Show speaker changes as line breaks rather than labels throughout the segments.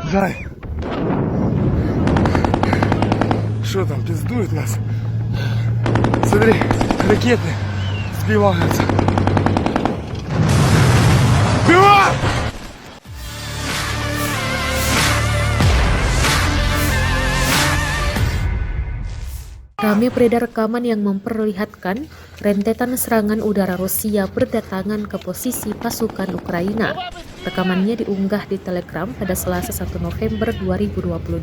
Зай, что там, пиздует нас? Смотри, ракеты сбиваются. Сбивают!
Ramai beredar rekaman yang memperlihatkan rentetan serangan udara Rusia berdatangan ke posisi pasukan Ukraina. Rekamannya diunggah di Telegram pada Selasa 1 November 2022.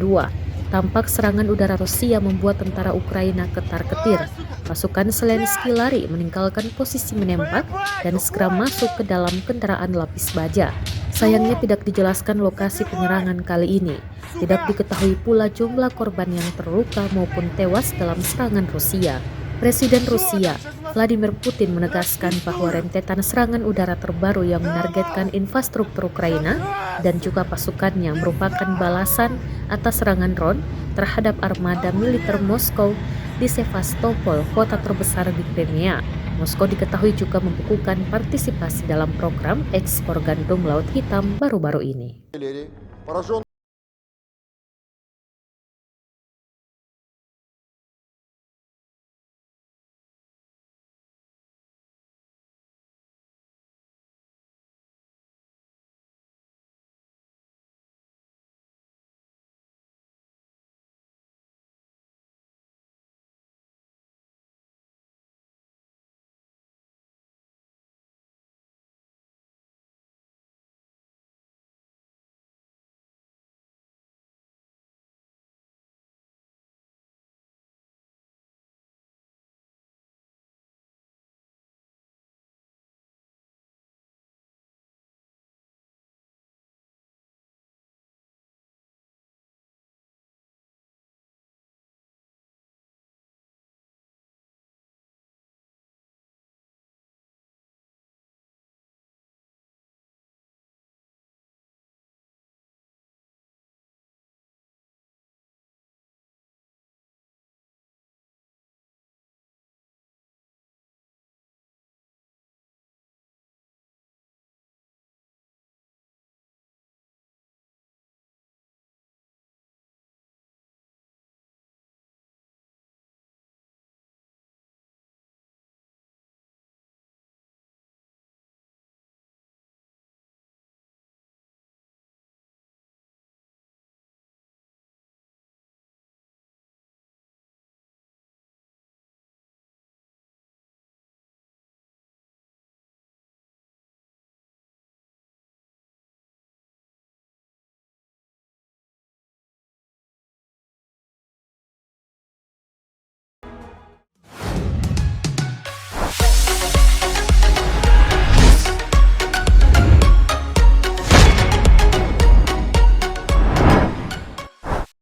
Tampak serangan udara Rusia membuat tentara Ukraina ketar-ketir. Pasukan Zelensky lari meninggalkan posisi menembak dan segera masuk ke dalam kendaraan lapis baja. Sayangnya tidak dijelaskan lokasi penyerangan kali ini. Tidak diketahui pula jumlah korban yang terluka maupun tewas dalam serangan Rusia. Presiden Rusia, Vladimir Putin menegaskan bahwa rentetan serangan udara terbaru yang menargetkan infrastruktur Ukraina dan juga pasukannya merupakan balasan atas serangan drone terhadap armada militer Moskow di Sevastopol, kota terbesar di Crimea. Moskow diketahui juga membukukan partisipasi dalam program ekspor gandum Laut Hitam baru-baru ini.